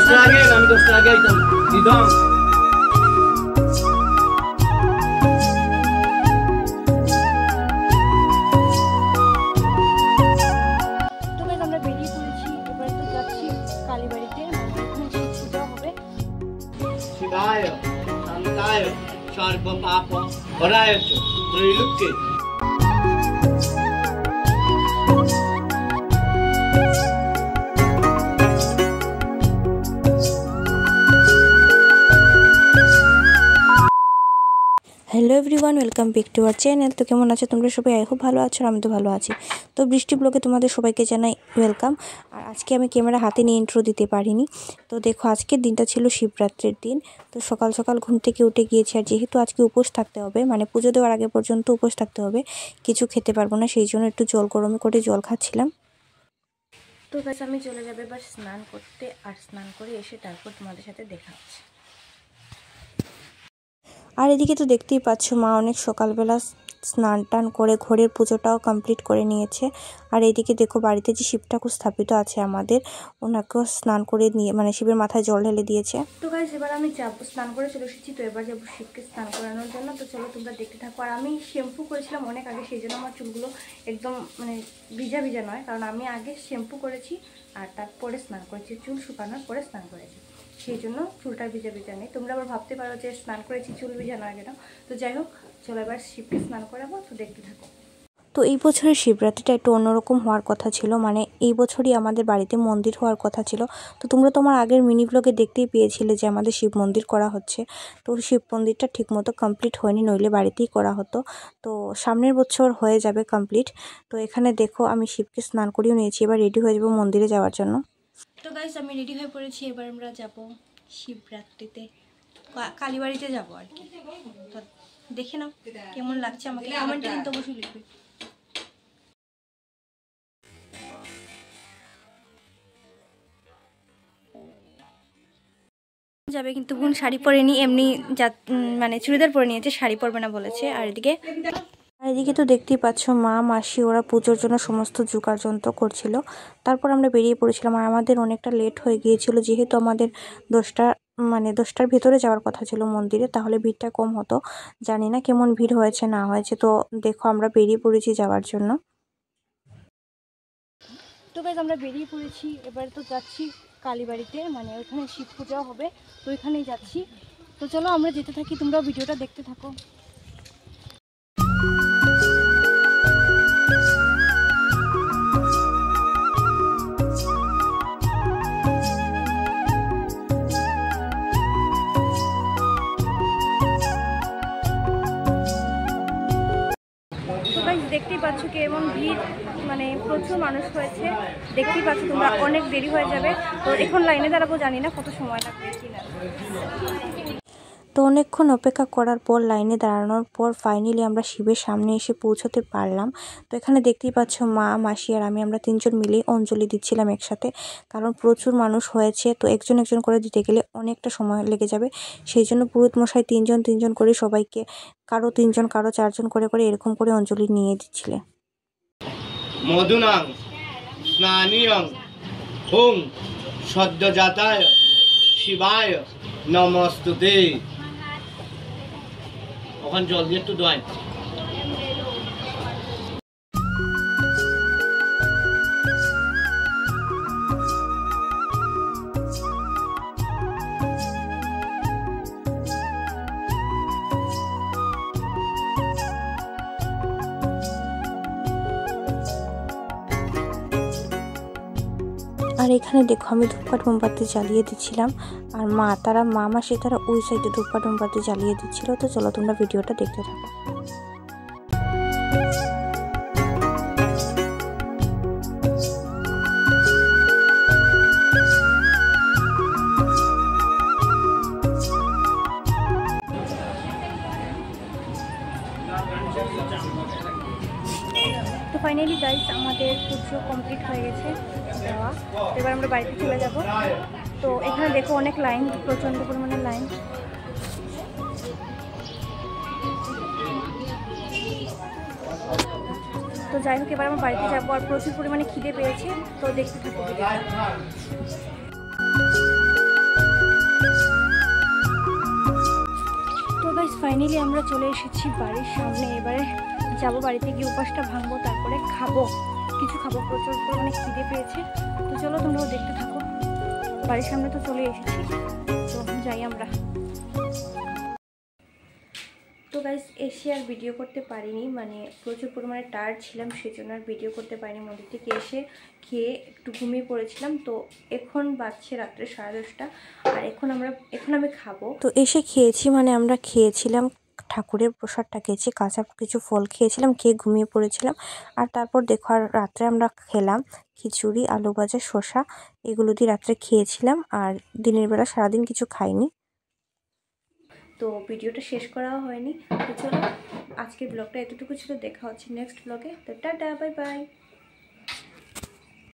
10টা আগে আমি 10টা আগে আইতাম দিদাম। তো গাইস আমরা বেরিয়ে পড়েছি, এবার তো যাচ্ছি কালীবাড়িতে, এখানে শিব পূজা হবে। শিবায় শান্তায় সর্ব পাপ হরায় ত্রৈলোক্যে। Hello everyone, welcome back to our channel. তো কেমন আছো তোমরা সবাই? আই হোপ ভালো আছো, আমি তো ভালো আছি। তো বৃষ্টি ব্লগে তোমাদের সবাইকে জানাই ওয়েলকাম। আর আজকে আমি ক্যামেরা হাতে নিয়ে ইন্ট্রো দিতে পারিনি। তো দেখো আজকের দিনটা ছিল শিবরাত্রির দিন। তো সকাল সকাল ঘুম থেকে উঠে গিয়েছি, আর যেহেতু আজকে উপোস থাকতে হবে, মানে পুজো দেওয়ার আগে পর্যন্ত উপোস থাকতে হবে, কিছু খেতে পারবো না, সেই জন্য একটু জল গরম করে জল খাচ্ছিলাম। তো গাইস আমি চলে যাবে এবার স্নান করতে, আর স্নান করে এসে তারপর তোমাদের সাথে দেখা হচ্ছে। আর এদিকে তো দেখতেই পাচ্ছ মা অনেক সকালবেলা স্নান টান করে ঘরের পুজোটাও কমপ্লিট করে নিয়েছে। আর এইদিকে দেখো বাড়িতে যে শিব ঠাকুর স্থাপিত আছে আমাদের, ওনাকেও স্নান করে নিয়ে মানে শিবের মাথায় জল ঢেলে দিয়েছে। তো গাইস এবার আমি যাবো, স্নান করে চলে এসেছি, তো এবার যাবো শিবকে স্নান করানোর জন্য। তো চলো তোমরা দেখতে থাকো। আর আমি শ্যাম্পু করেছিলাম অনেক আগে, সেই জন্য আমার চুলগুলো একদম মানে ভিজা ভিজা নয়, কারণ আমি আগে শ্যাম্পু করেছি আর তারপরে স্নান করেছি, চুল শুকানোর পরে স্নান করেছি, সেই জন্য চুলটা ভিজা ভিজা নেই। তোমরা আবার ভাবতে পারো যে স্নান করেছি চুল ভিজা নয় কেন। তো যাই হোক চলো এবার শিবকে স্নান করাবো, তো দেখতে থাকো। তো এই বছরের শিবরাত্রিটা একটু অন্যরকম হওয়ার কথা ছিল, মানে এই বছরই আমাদের বাড়িতে মন্দির হওয়ার কথা ছিল। তো তোমরা তো আমার আগের মিনি ব্লগে দেখতেই পেয়েছিলে যে আমাদের শিব মন্দির করা হচ্ছে। তো শিব মন্দিরটা ঠিকমতো কমপ্লিট হয়নি, নইলে বাড়িতেই করা হতো। তো সামনের বছর হয়ে যাবে কমপ্লিট। তো এখানে দেখো আমি শিবকে স্নান করিয়েও নিয়েছি, এবার রেডি হয়ে যাবো মন্দিরে যাওয়ার জন্য। তো গাইস আমি রেডি হয়ে পড়েছি, এবার আমরা যাব শিবরাত্রিতে কালীবাড়িতে যাব আর কি। তো দেখে নাও কেমন লাগছে, আমাকে কমেন্টে কিন্তু অবশ্যই লিখবে। যাবে কিন্তু বোন শাড়ি পরে নি, এমনি মানে চুড়িদার পরে নিয়েছে, শাড়ি পরবে না বলেছে। আর এদিকে তো দেখতেই পাচ্ছ মা মাসি ওরা পুজোর জন্য সমস্ত জোগাড় যন্ত্র করছিল। তারপর আমরা বেরিয়ে পড়েছিলাম, আর আমাদের অনেকটা লেট হয়ে গিয়েছিল, যেহেতু আমাদের 10টার ভেতরে যাওয়ার কথা ছিল মন্দিরে, তাহলে ভিড়টা কম হতো। জানি না কেমন ভিড় হয়েছে না হয়েছে। তো দেখো আমরা বেরিয়ে পড়েছি যাওয়ার জন্য। তো গাইস আমরা বেরিয়ে পড়েছি, এবার তো যাচ্ছি কালীবাড়িতে, মানে ওইখানে শিব পূজাও হবে, তো ওইখানেই যাচ্ছি। তো চলো আমরা যেতে থাকি, তোমরাও ভিডিওটা দেখতে থাকো। দেখতেই পাচ্ছ কেমন ভিড়, মানে প্রচুর মানুষ হয়েছে, দেখতেই পাচ্ছ তোমরা, অনেক দেরি হয়ে যাবে। তো এখন লাইনে দাঁড়াবো, জানি না কত সময় লাগবে কিনা। তো অনেকক্ষণ অপেক্ষা করার পর লাইনে দাঁড়ানোর পর ফাইনালি আমরা শিবের সামনে এসে পৌঁছতে পারলাম। তো এখানে দেখতেই পাচ্ছ মা মাসি আর আমরা 3জন মিলে অঞ্জলি দিচ্ছিলাম একসাথে, কারণ প্রচুর মানুষ হয়েছে। তো একজন একজন করে দিতে গেলে অনেকটা সময় লেগে যাবে, সেই জন্য পুরোহিত মশাই 3জন করে সবাইকে, কারো 3জন কারো 4জন করে এরকম করে অঞ্জলি নিয়ে দিচ্ছিলেন। মধুনাং স্নানিয়ং হুং সদ্যজাতায় শিবায় নমস্তুতে। ওখানে জল দিয়ে একটু দোয়াই। আর এখানে দেখো আমি ধূপকাঠ মোমবাতি জ্বালিয়ে দিচ্ছিলাম, আর মা মাসি তারা ওই সাইডে ধূপকাঠ মোমবাতি জ্বালিয়ে দিচ্ছিল। তো চলো তোমরা ভিডিওটা দেখতে থাকো। তো ফাইনালি গাইস আমাদের পুজো কমপ্লিট হয়ে গেছে দেওয়া, এবার আমরা বাড়িতে চলে যাব। তো এখানে দেখো অনেক লাইন, প্রচণ্ড পরিমাণে লাইন। তো যাই হোক এবার আমরা বাড়িতে যাবো, আর প্রচুর পরিমাণে খিদে পেয়েছে, তো দেখতে থাকবো। ফাইনালি আমরা চলে এসেছি বাড়ির সামনে। এবারে যাবো বাড়িতে গিয়ে উপাসটা ভাঙবো, তারপরে খাবো, কিছু খাবো, প্রচুর পরিমাণে খিদে পেয়েছে। তো চলো তোমরাও দেখতে থাকো। বাড়ির সামনে তো চলে এসেছি, তো যাই আমরা। তো গাইস এসে আর ভিডিও করতে পারিনি, মানে প্রচুর পরিমাণে টায়ার্ড ছিলাম, সেজন্য আর ভিডিও করতে পারিনি। মন্দির থেকে এসে খেয়ে একটু ঘুমিয়ে পড়েছিলাম। তো এখন বাজছে রাত্রে 10:30, আর এখন আমি খাবো। তো এসে খেয়েছি, মানে আমরা খেয়েছিলাম ঠাকুরের প্রসাদটা, খেয়েছি, কাঁচা কিছু ফল খেয়েছিলাম, খেয়ে ঘুমিয়ে পড়েছিলাম। আর তারপর দেখো আর রাত্রে আমরা খেলাম খিচুড়ি, আলু ভাজা, শসা, এগুলো দিয়ে রাত্রে খেয়েছিলাম। আর দিনের বেলা সারাদিন কিছু খাইনি। তো ভিডিওটা শেষ করাও হয়নি। তো চলো আজকের ব্লগটা এতটুকু ছিল, দেখা হচ্ছে নেক্সট ব্লগে। তো টাটা, বাই বাই।